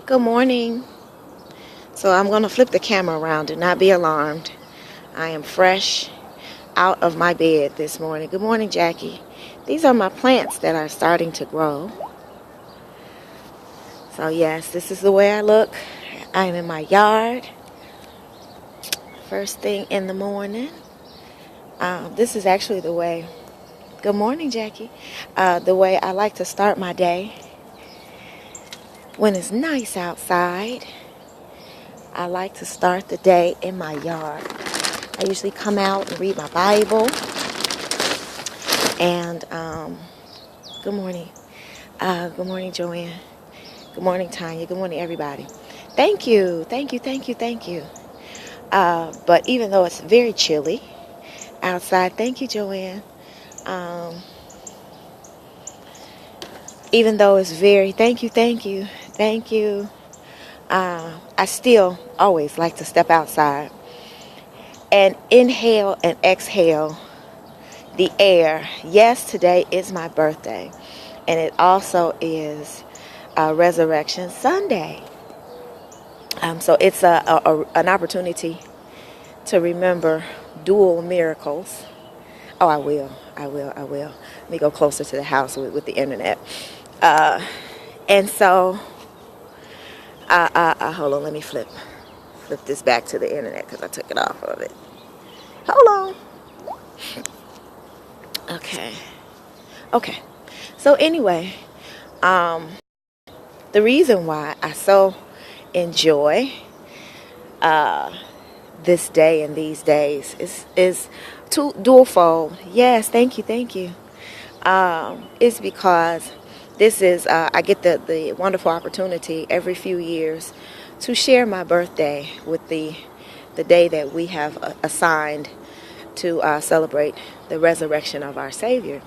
Good morning. So I'm going to flip the camera around. Do not be alarmed. I am fresh out of my bed this morning. Good morning, Jackie. These are my plants that are starting to grow. So yes, this is the way I look. I am in my yard. First thing in the morning. This is actually the way. Good morning, Jackie. The way I like to start my day. When it's nice outside, I like to start the day in my yard. I usually come out and read my Bible. And good morning. Good morning, Joanne. Good morning, Tanya. Good morning, everybody. Thank you. But even though it's very chilly outside, thank you, Joanne. Even though it's thank you. I still always like to step outside and inhale and exhale the air. Yes, today is my birthday, and it also is Resurrection Sunday. So it's an opportunity to remember dual miracles. Oh, I will. Let me go closer to the house with the internet. And so, hold on, let me flip this back to the internet because I took it off of it. Hold on. Okay. So anyway, the reason why I so enjoy this day and these days is dualfold. Yes, thank you. It's because this is I get the wonderful opportunity every few years to share my birthday with the day that we have assigned to celebrate the resurrection of our Savior.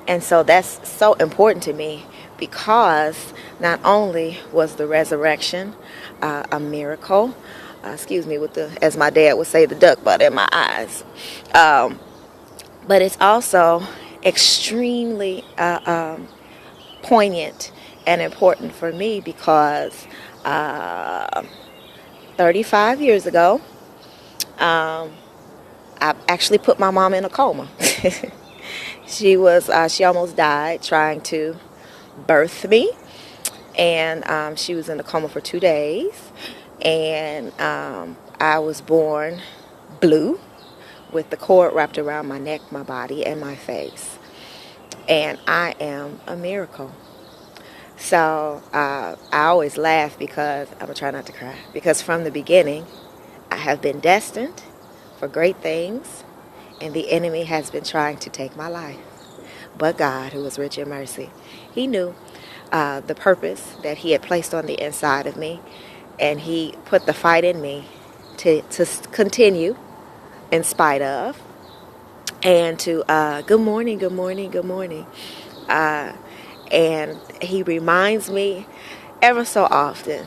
And so that's so important to me because not only was the resurrection a miracle, with as my dad would say, the duck butt in my eyes, but it's also extremely poignant and important for me because 35 years ago, I actually put my mom in a coma. She almost died trying to birth me, and she was in a coma for 2 days, and I was born blue with the cord wrapped around my neck, my body, and my face, and I am a miracle. So I always laugh because I'm gonna try not to cry, because from the beginning I have been destined for great things, and the enemy has been trying to take my life. But God, who is rich in mercy, He knew the purpose that He had placed on the inside of me, and He put the fight in me to continue in spite of, and to good morning. And He reminds me ever so often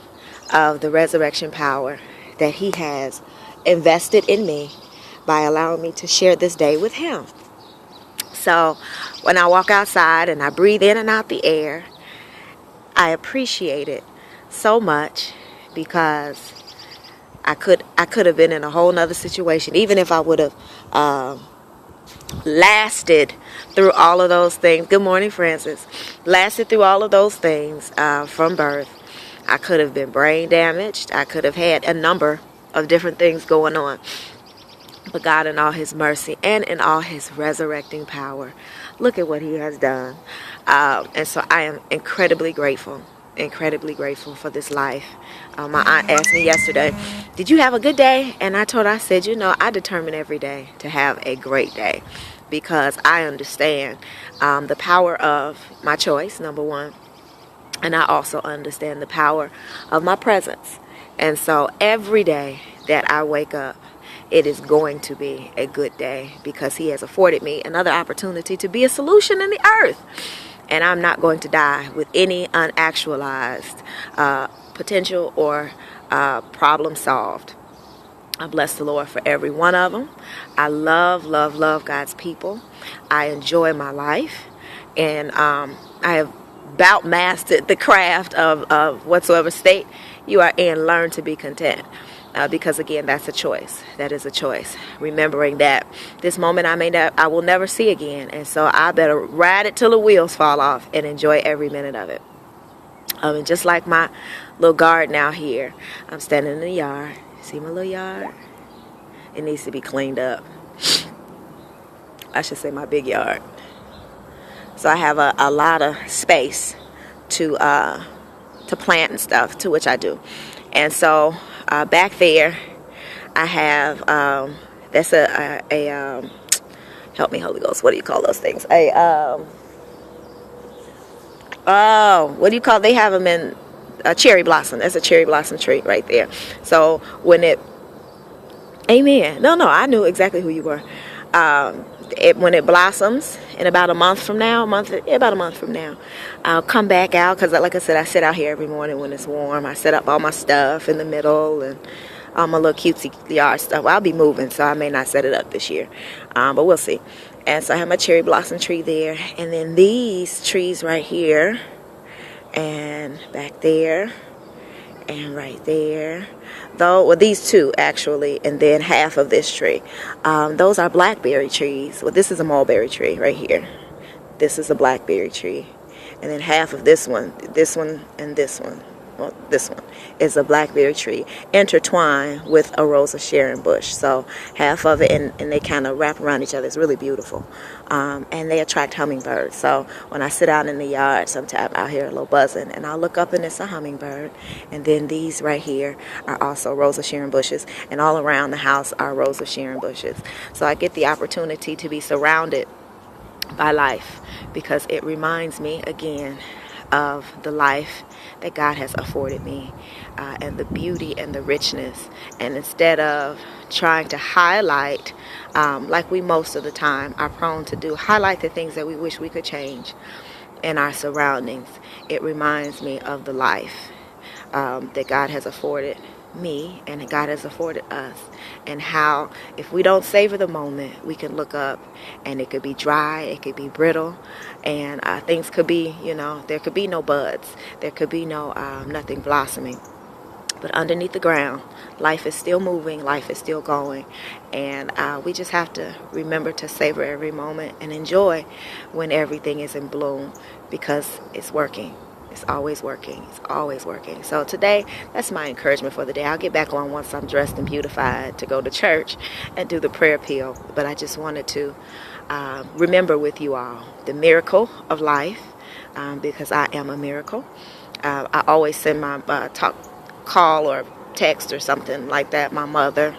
of the resurrection power that He has invested in me by allowing me to share this day with Him. So when I walk outside and I breathe in and out the air, I appreciate it so much, because I could have been in a whole nother situation, even if I would have lasted through all of those things. Good morning, Francis. Lasted through all of those things from birth. I could have been brain damaged. I could have had a number of different things going on. But God, in all His mercy and in all His resurrecting power, look at what He has done. And so I am incredibly grateful for this life. My aunt asked me yesterday, did you have a good day? And I said, I determine every day to have a great day, because I understand the power of my choice, number one. And I also understand the power of my presence. And so every day that I wake up, it is going to be a good day, because He has afforded me another opportunity to be a solution in the earth. And I'm not going to die with any unactualized potential or problem solved. I bless the Lord for every one of them. I love God's people. I enjoy my life. And I have about mastered the craft of whatsoever state you are in, learn to be content. Because again, that's a choice. That is a choice. Remembering that this moment I will never see again, and so I better ride it till the wheels fall off and enjoy every minute of it. And just like my little garden out here, I'm standing in the yard. See my little yard? It needs to be cleaned up. I should say my big yard. So I have a lot of space to plant and stuff, to which I do. And so back there, I have that's a help me, Holy Ghost. What do you call those things? What do you call? They have them in a cherry blossom. That's a cherry blossom tree right there. So when it, amen. No, I knew exactly who you were. When it blossoms in about a month from now, I'll come back out, because like I said, I sit out here every morning when it's warm. I set up all my stuff in the middle and all my little cutesy yard stuff. Well, I'll be moving, so I may not set it up this year, but we'll see. And so I have my cherry blossom tree there, and then these trees right here, and back there, and right there. These two actually, and then half of this tree. Those are blackberry trees. Well, this is a mulberry tree right here. This is a blackberry tree, and then half of this one, and this one. Well, this one is a blackberry tree intertwined with a Rose of Sharon bush. So half of it, and they kind of wrap around each other. It's really beautiful. And they attract hummingbirds. So when I sit out in the yard, sometimes I'll hear a little buzzing, and I'll look up and it's a hummingbird. And then these right here are also Rose of Sharon bushes. And all around the house are Rose of Sharon bushes. So I get the opportunity to be surrounded by life, because it reminds me again of the life that God has afforded me, and the beauty and the richness. And instead of trying to highlight, like we most of the time are prone to do, highlight the things that we wish we could change in our surroundings, it reminds me of the life that God has afforded me and God has afforded us, and how if we don't savor the moment, we can look up and it could be dry, it could be brittle, and things could be, there could be no buds, there could be no nothing blossoming. But underneath the ground, life is still moving, life is still going, and we just have to remember to savor every moment and enjoy when everything is in bloom, because it's working. It's always working. It's always working. So today, that's my encouragement for the day. I'll get back on once I'm dressed and beautified to go to church and do the prayer appeal. But I just wanted to remember with you all the miracle of life, because I am a miracle. I always send my call or text or something like that, my mother,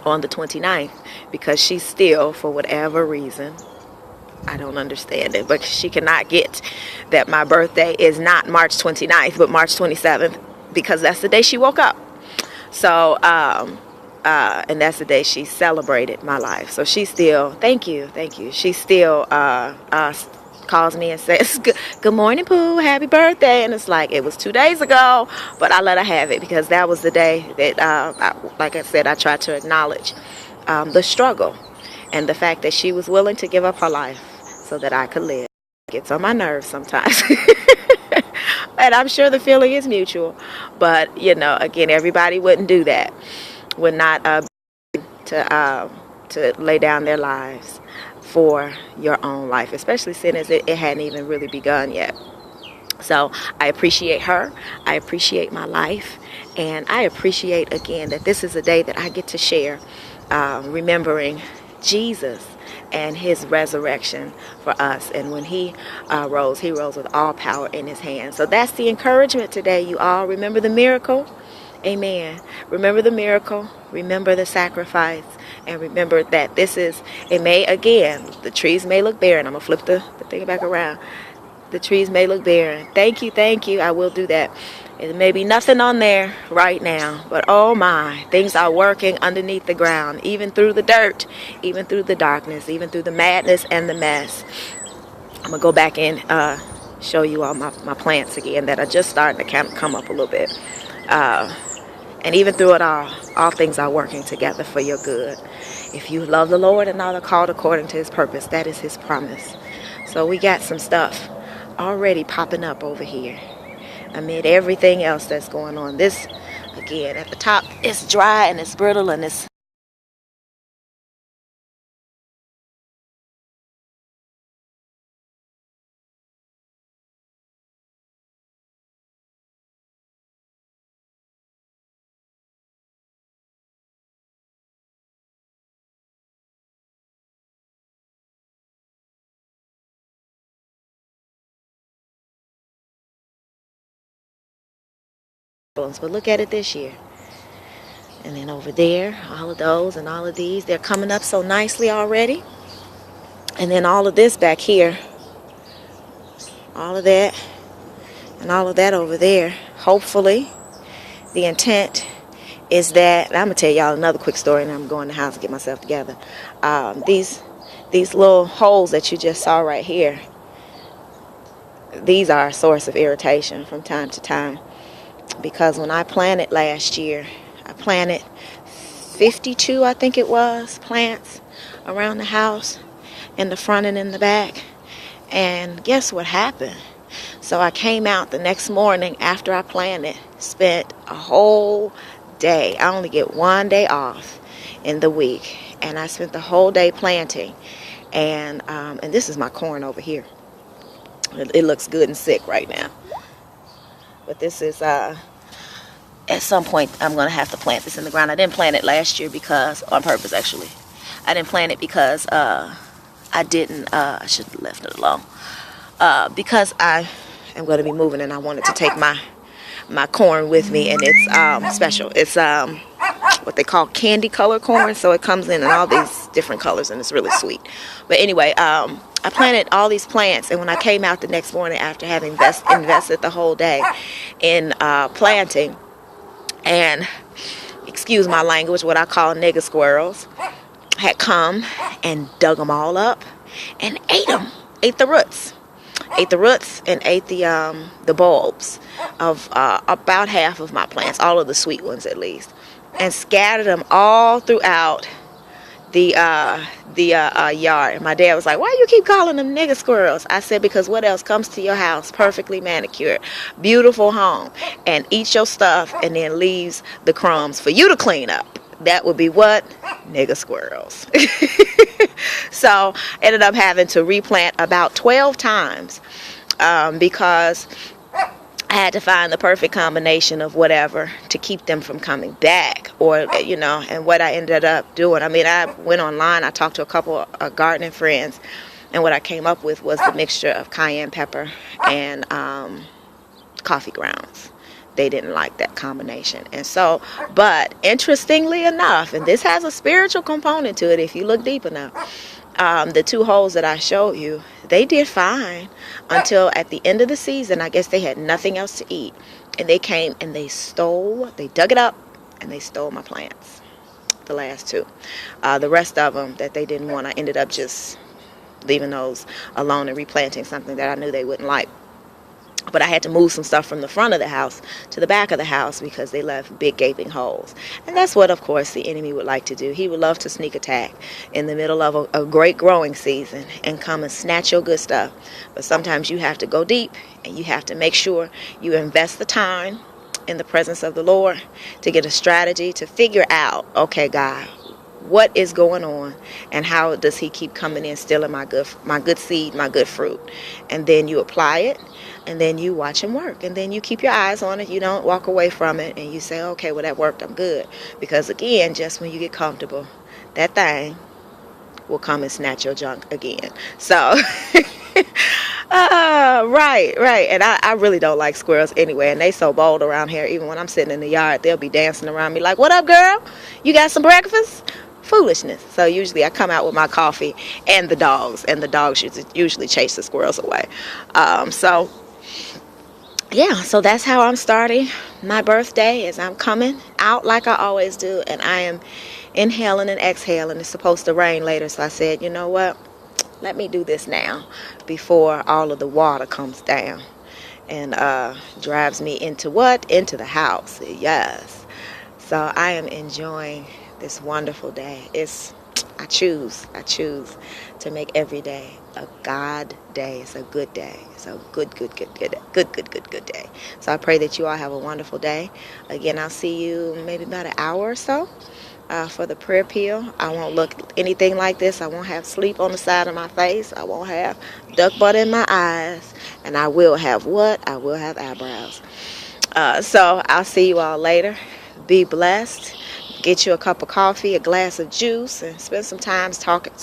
on the 29th, because she's still, for whatever reason, I don't understand it, but she cannot get that my birthday is not March 29th, but March 27th, because that's the day she woke up. So, and that's the day she celebrated my life. So she still, thank you. She still calls me and says, good morning, Pooh, happy birthday. And it's like, it was 2 days ago, but I let her have it, because that was the day that, like I said, I tried to acknowledge the struggle and the fact that she was willing to give up her life so that I could live. It gets on my nerves sometimes. And I'm sure the feeling is mutual. But, again, everybody wouldn't do that. Would not to lay down their lives for your own life, especially since it hadn't even really begun yet. So I appreciate her. I appreciate my life. And I appreciate, again, that this is a day that I get to share, remembering Jesus and his resurrection for us. And when he rose with all power in his hand. So that's the encouragement today, you all. Remember the miracle. Amen. Remember the miracle. Remember the sacrifice. And remember that the trees may look barren. I'm going to flip the thing back around. The trees may look barren. Thank you. I will do that. There may be nothing on there right now, but oh my, things are working underneath the ground, even through the dirt, even through the darkness, even through the madness and the mess. I'm going to go back and show you all my plants again that are just starting to kind of come up a little bit. And even through it all things are working together for your good. If you love the Lord and are called according to his purpose, that is his promise. So we got some stuff already popping up over here amid everything else that's going on. This, again, at the top, it's dry and it's brittle and it's but look at it this year. And then over there, all of those and all of these, they're coming up so nicely already. And then all of this back here, all of that, and all of that over there. Hopefully, the intent is that, I'm going to tell y'all another quick story, and I'm going to the house to get myself together. These little holes that you just saw right here, these are a source of irritation from time to time. Because when I planted last year, I planted 52, I think it was, plants around the house, in the front and in the back. And guess what happened? So I came out the next morning after I planted, spent a whole day. I only get one day off in the week. And I spent the whole day planting. And this is my corn over here. It looks good and sick right now. But this is, at some point, I'm going to have to plant this in the ground. I didn't plant it last year because, on purpose actually. I didn't plant it because I should have left it alone. Because I am going to be moving and I wanted to take my corn with me. And it's special. It's what they call candy color corn. So it comes in all these different colors and it's really sweet. But anyway, I planted all these plants, and when I came out the next morning after having invested the whole day in planting, and excuse my language, what I call nigger squirrels, had come and dug them all up and ate them, ate the roots and ate the bulbs of about half of my plants, all of the sweet ones at least, and scattered them all throughout the yard. And my dad was like, why you keep calling them nigger squirrels? I said, because what else comes to your house perfectly manicured, beautiful home, and eats your stuff and then leaves the crumbs for you to clean up? That would be what? Nigger squirrels. So ended up having to replant about 12 times because I had to find the perfect combination of whatever to keep them from coming back, or, and what I ended up doing. I mean, I went online, I talked to a couple of gardening friends, and what I came up with was the mixture of cayenne pepper and coffee grounds. They didn't like that combination. And so, but interestingly enough, and this has a spiritual component to it if you look deep enough, the two holes that I showed you, they did fine until at the end of the season. I guess they had nothing else to eat, and they came and they dug it up and they stole my plants, the last two. The rest of them that they didn't want, I ended up just leaving those alone and replanting something that I knew they wouldn't like. But I had to move some stuff from the front of the house to the back of the house because they left big gaping holes. And that's what, of course, the enemy would like to do. He would love to sneak attack in the middle of a great growing season and come and snatch your good stuff. But sometimes you have to go deep, and you have to make sure you invest the time in the presence of the Lord to get a strategy to figure out, okay, God, what is going on, and how does he keep coming in stealing my good seed, my good fruit? And then you apply it, and then you watch him work, and then you keep your eyes on it. You don't walk away from it, and you say, okay, well, that worked, I'm good. Because again, just when you get comfortable, that thing will come and snatch your junk again. So right. And I really don't like squirrels anyway, and they so bold around here. Even when I'm sitting in the yard, they'll be dancing around me like, what up, girl? You got some breakfast? Foolishness. So usually I come out with my coffee and the dogs usually chase the squirrels away. So that's how I'm starting my birthday, as I'm coming out like I always do, and I am inhaling and exhaling. It's supposed to rain later, so I said, you know what, let me do this now before all of the water comes down and drives me into the house. Yes. So I am enjoying this wonderful day. It's I choose to make every day a God day. It's a good day. It's a good day. So I pray that you all have a wonderful day. Again, I'll see you maybe about an hour or so for the prayer peel. I won't look anything like this. I won't have sleep on the side of my face. I won't have duck butt in my eyes. And I will have what? I will have eyebrows. So I'll see you all later. Be blessed. Get you a cup of coffee, a glass of juice, and spend some time talking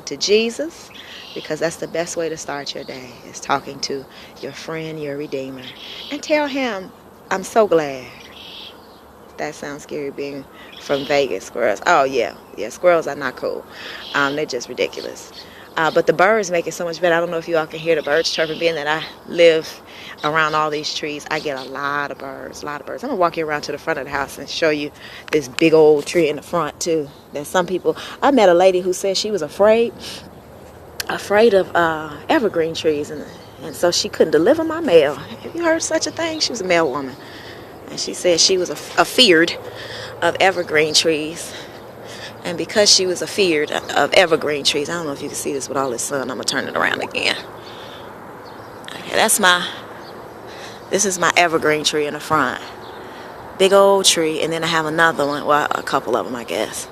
to Jesus, because that's the best way to start your day, is talking to your friend, your Redeemer, and tell him, I'm so glad. That sounds scary, being from Vegas. Squirrels. Oh, yeah, squirrels are not cool. They're just ridiculous. But the birds make it so much better. I don't know if you all can hear the birds chirping, being that I live around all these trees. I get a lot of birds. I'm going to walk you around to the front of the house and show you this big old tree in the front, too. There's some people. I met a lady who said she was afraid of evergreen trees, and so she couldn't deliver my mail. Have you heard such a thing? She was a mail woman. And she said she was afeared of evergreen trees. And because she was afeared of evergreen trees, I don't know if you can see this with all this sun. I'm going to turn it around again. Okay, this is my evergreen tree in the front. Big old tree. And then I have another one. Well, a couple of them, I guess.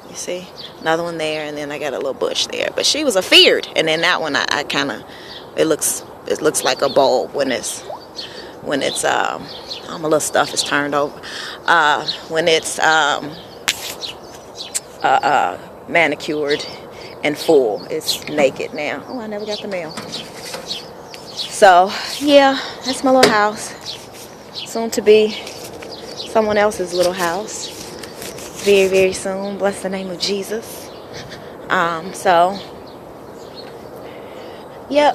You see? Another one there. And then I got a little bush there. But she was afeared. And then that one, I kind of, it looks like a bulb when it's all my little stuff is turned over. When it's manicured and full. It's naked now. Oh, I never got the mail. So, yeah, that's my little house. Soon to be someone else's little house. Very, very soon. Bless the name of Jesus. So, yep.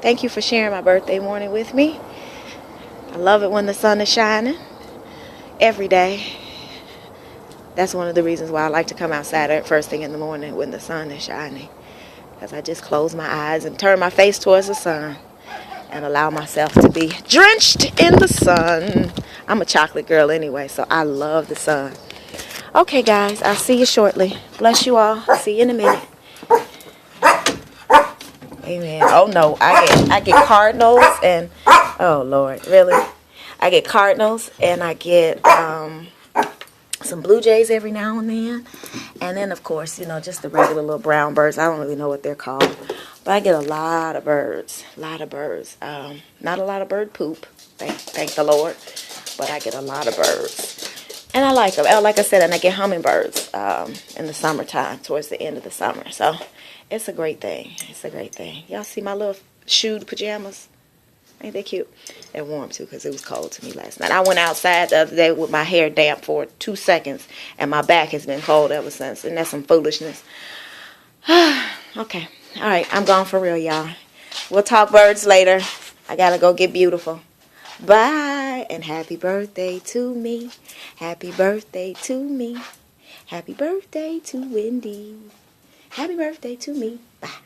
Thank you for sharing my birthday morning with me. I love it when the sun is shining every day. That's one of the reasons why I like to come outside at first thing in the morning when the sun is shining, because I just close my eyes and turn my face towards the sun and allow myself to be drenched in the sun. I'm a chocolate girl anyway, so I love the sun. Okay, guys, I'll see you shortly. Bless you all. See you in a minute. Amen. Oh no, I get cardinals and oh Lord, really? I get cardinals and I get some blue jays every now and then of course, just the regular little brown birds. I don't really know what they're called, but I get a lot of birds. Not a lot of bird poop. Thank the Lord, but I get a lot of birds, and I like them. Like I said, and I get hummingbirds in the summertime, towards the end of the summer. So. It's a great thing. Y'all see my little shoed pajamas? Ain't they cute? They're warm, too, because it was cold to me last night. I went outside the other day with my hair damp for 2 seconds, and my back has been cold ever since, and that's some foolishness. Okay. All right. I'm gone for real, y'all. We'll talk birds later. I got to go get beautiful. Bye. And happy birthday to me. Happy birthday to me. Happy birthday to Wendy. Happy birthday to me. Bye.